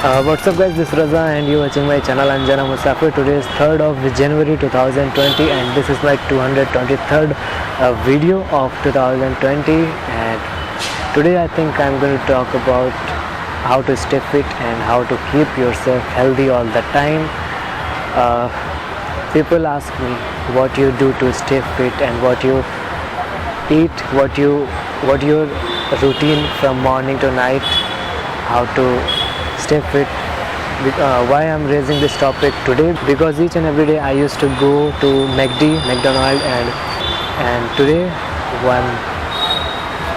What's up guys, this is Raza and you're watching my channel Anjana Musafir. Today is 3rd of January 2020 and this is my 223rd video of 2020, and today I think I'm going to talk about how to stay fit and how to keep yourself healthy all the time. People ask me what you do to stay fit and what you eat, what your routine from morning to night, how to stay fit. Why I'm raising this topic today? Because each and every day I used to go to McDonald's, and today when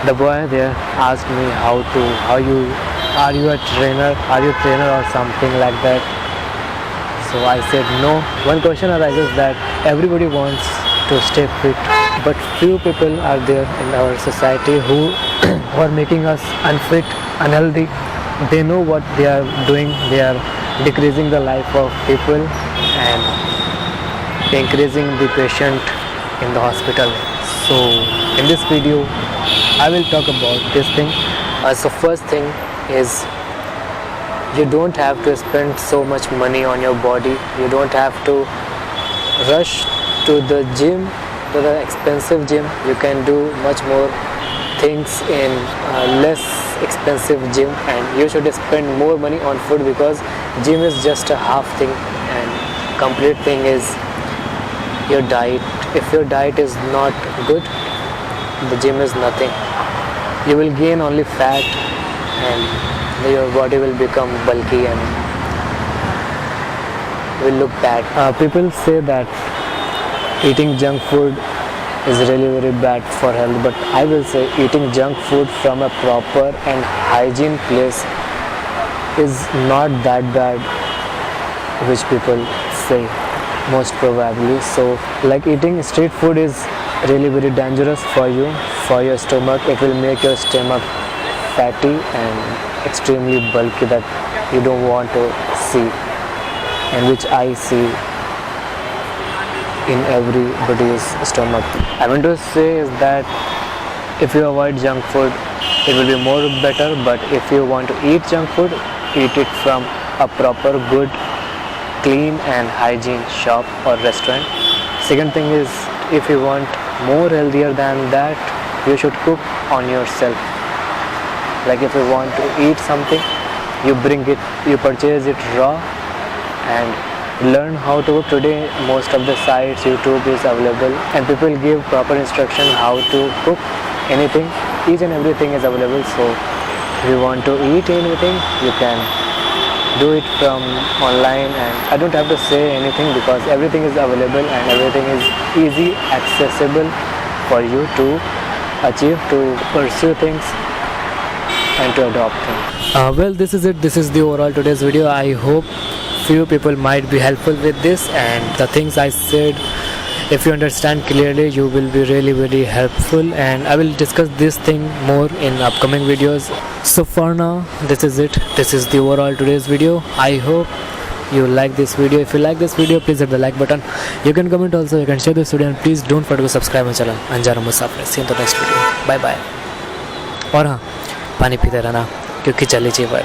the boy there asked me are you a trainer or something like that. So I said no. One question arises that everybody wants to stay fit, but few people are there in our society who are making us unfit, unhealthy. They know what they are doing. They are decreasing the life of people and increasing the patient in the hospital. So in this video I will talk about this thing. So first thing is, you don't have to spend so much money on your body. You don't have to rush to the gym, to the expensive gym. You can do much more things in less expensive gym, and you should spend more money on food, because gym is just a half thing and complete thing is your diet. If your diet is not good, the gym is nothing. You will gain only fat and your body will become bulky and will look bad. People say that eating junk food is really very bad for health, but I will say eating junk food from a proper and hygiene place is not that bad, which people say most probably. So like eating street food is really very dangerous for you, for your stomach. It will make your stomach fatty and extremely bulky that you don't want to see, and which I see in everybody's stomach. I want to say is that if you avoid junk food, it will be more better. But if you want to eat junk food, eat it from a proper, good, clean and hygiene shop or restaurant. Second thing is, if you want more healthier than that, you should cook on yourself. Like if you want to eat something, you purchase it raw and learn how to cook. Today most of the sites, YouTube is available and people give proper instruction how to cook anything. Each and everything is available. So if you want to eat anything, you can do it from online, and I don't have to say anything because everything is available and everything is easy accessible for you to achieve, to pursue things and to adopt things. Well, this is it. This is the overall today's video. I hope few people might be helpful with this, and the things I said, if you understand clearly, you will be really very helpful, and I will discuss this thing more in upcoming videos. So for now, this is it. This is the overall today's video. I hope you like this video. If you like this video, please hit the like button. You can comment also, you can share this video, and please don't forget to subscribe my channel Anjana Musafir. See you in the next video. Bye bye. और हाँ, पानी पीते रहना क्योंकि चली चाहिए।